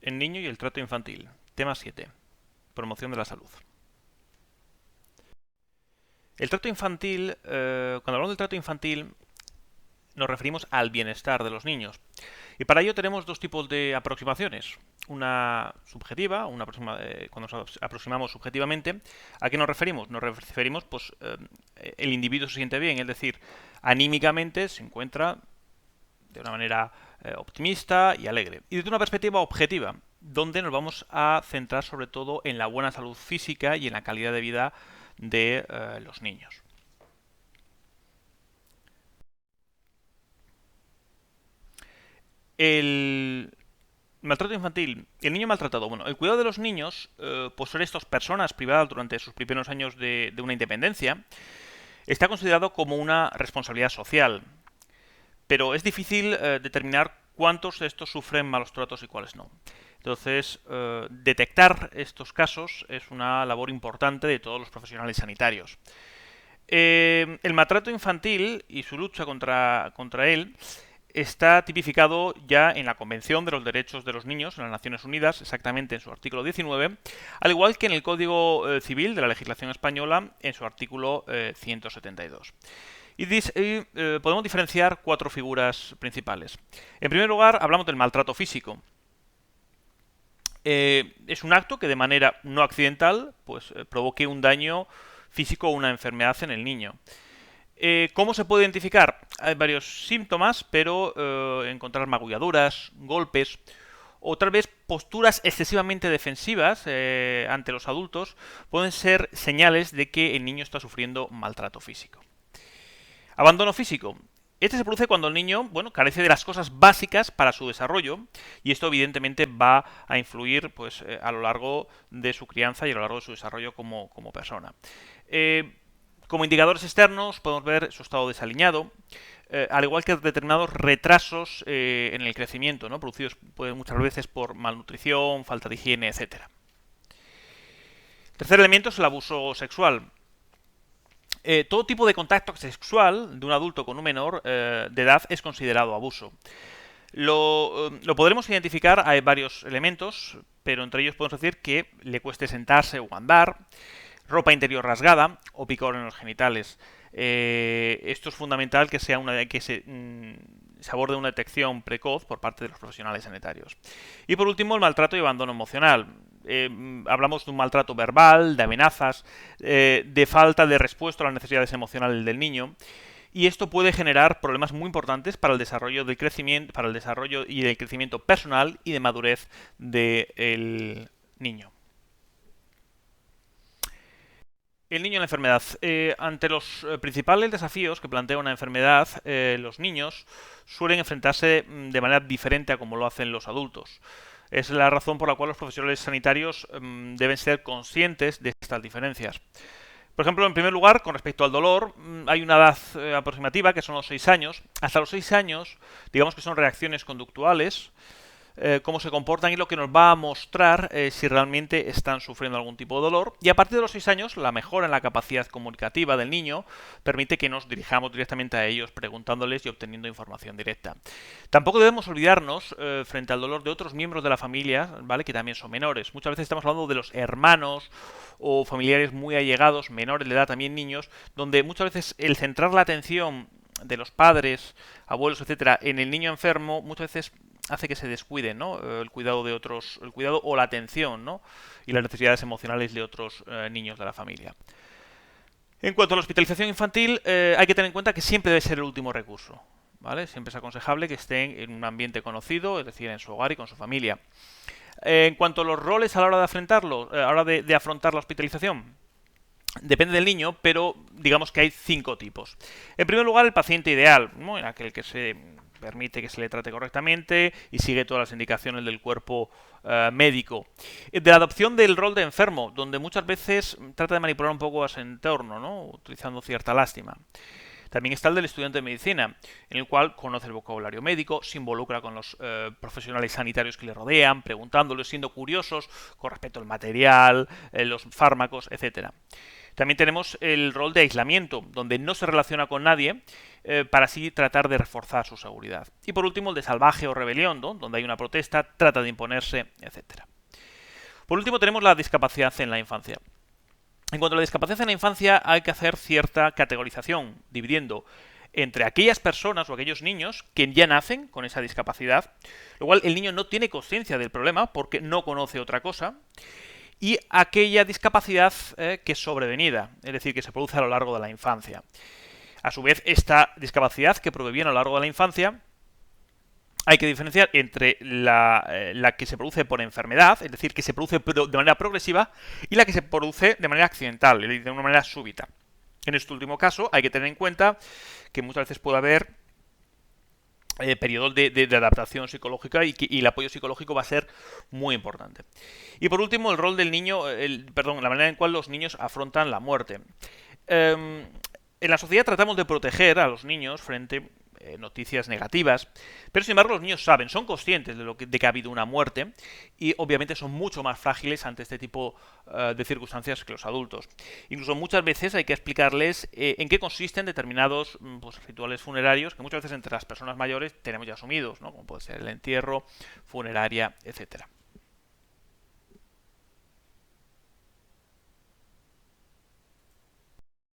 el niño y el trato infantil. Tema 7. Promoción de la salud. El trato infantil, cuando hablamos del trato infantil, nos referimos al bienestar de los niños. Y para ello tenemos dos tipos de aproximaciones. Una subjetiva, cuando nos aproximamos subjetivamente, ¿a qué nos referimos? Nos referimos, pues, el individuo se siente bien, es decir, anímicamente se encuentra de una manera optimista y alegre. Y desde una perspectiva objetiva, donde nos vamos a centrar sobre todo en la buena salud física y en la calidad de vida de los niños. El maltrato infantil, el niño maltratado. Bueno, el cuidado de los niños, por ser estas personas privadas durante sus primeros años de una independencia, está considerado como una responsabilidad social. Pero es difícil determinar cuántos de estos sufren malos tratos y cuáles no. Entonces, detectar estos casos es una labor importante de todos los profesionales sanitarios. El maltrato infantil y su lucha contra él está tipificado ya en la Convención de los Derechos de los Niños en las Naciones Unidas, exactamente en su artículo 19, al igual que en el Código Civil de la legislación española en su artículo 172. Y podemos diferenciar cuatro figuras principales. En primer lugar, hablamos del maltrato físico. Es un acto que de manera no accidental pues, provoque un daño físico o una enfermedad en el niño. ¿Cómo se puede identificar? Hay varios síntomas, pero encontrar magulladuras, golpes o tal vez posturas excesivamente defensivas ante los adultos pueden ser señales de que el niño está sufriendo maltrato físico. Abandono físico. Este se produce cuando el niño, bueno, carece de las cosas básicas para su desarrollo y esto evidentemente va a influir pues, a lo largo de su crianza y a lo largo de su desarrollo como persona. Como indicadores externos podemos ver su estado desaliñado, al igual que determinados retrasos en el crecimiento, ¿no? Producidos muchas veces por malnutrición, falta de higiene, etcétera. Tercer elemento es el abuso sexual. Todo tipo de contacto sexual de un adulto con un menor de edad es considerado abuso. Lo podremos identificar, hay varios elementos, pero entre ellos podemos decir que le cueste sentarse o andar, ropa interior rasgada o picor en los genitales. Esto es fundamental que se aborde una detección precoz por parte de los profesionales sanitarios. Y por último, el maltrato y abandono emocional. Hablamos de un maltrato verbal, de amenazas, de falta de respuesta a las necesidades emocionales del niño. Y esto puede generar problemas muy importantes para el desarrollo del crecimiento, para el desarrollo y el crecimiento personal y de madurez del niño. El niño en la enfermedad. Ante los principales desafíos que plantea una enfermedad, los niños suelen enfrentarse de manera diferente a como lo hacen los adultos. Es la razón por la cual los profesionales sanitarios deben ser conscientes de estas diferencias. Por ejemplo, en primer lugar, con respecto al dolor, hay una edad aproximativa que son los 6 años. Hasta los 6 años, digamos que son reacciones conductuales, cómo se comportan y lo que nos va a mostrar si realmente están sufriendo algún tipo de dolor. Y a partir de los 6 años, la mejora en la capacidad comunicativa del niño permite que nos dirijamos directamente a ellos preguntándoles y obteniendo información directa. Tampoco debemos olvidarnos frente al dolor de otros miembros de la familia, ¿vale? Que también son menores. Muchas veces estamos hablando de los hermanos o familiares muy allegados, menores de edad, también niños, donde muchas veces el centrar la atención de los padres, abuelos, etcétera, en el niño enfermo, muchas veces hace que se descuide, ¿no? El cuidado de otros, el cuidado o la atención, ¿no? Y las necesidades emocionales de otros niños de la familia. En cuanto a la hospitalización infantil, hay que tener en cuenta que siempre debe ser el último recurso, ¿vale? Siempre es aconsejable que estén en un ambiente conocido, es decir, en su hogar y con su familia. En cuanto a los roles a la hora de afrontarlo, a la hora de afrontar la hospitalización, depende del niño, pero digamos que hay 5 tipos. En primer lugar, el paciente ideal, ¿no? Aquel que se permite que se le trate correctamente y sigue todas las indicaciones del cuerpo médico. De la adopción del rol de enfermo, donde muchas veces trata de manipular un poco a su entorno, ¿no? Utilizando cierta lástima. También está el del estudiante de medicina, en el cual conoce el vocabulario médico, se involucra con los profesionales sanitarios que le rodean, preguntándoles, siendo curiosos con respecto al material, los fármacos, etcétera. También tenemos el rol de aislamiento, donde no se relaciona con nadie para así tratar de reforzar su seguridad. Y por último, el de salvaje o rebelión, ¿no? Donde hay una protesta, trata de imponerse, etcétera. Por último, tenemos la discapacidad en la infancia. En cuanto a la discapacidad en la infancia, hay que hacer cierta categorización, dividiendo entre aquellas personas o aquellos niños que ya nacen con esa discapacidad, lo cual el niño no tiene conciencia del problema porque no conoce otra cosa, y aquella discapacidad que es sobrevenida, es decir, que se produce a lo largo de la infancia. A su vez, esta discapacidad que proviene a lo largo de la infancia hay que diferenciar entre la que se produce por enfermedad, es decir, que se produce de manera progresiva, y la que se produce de manera accidental, es decir, de una manera súbita. En este último caso hay que tener en cuenta que muchas veces puede haber periodos de adaptación psicológica y el apoyo psicológico va a ser muy importante. Y por último, el rol del niño, la manera en cual los niños afrontan la muerte. En la sociedad tratamos de proteger a los niños frente noticias negativas, pero sin embargo los niños saben, son conscientes de que ha habido una muerte y obviamente son mucho más frágiles ante este tipo de circunstancias que los adultos. Incluso muchas veces hay que explicarles en qué consisten determinados rituales funerarios que muchas veces entre las personas mayores tenemos ya asumidos, ¿no? Como puede ser el entierro, funeraria, etcétera.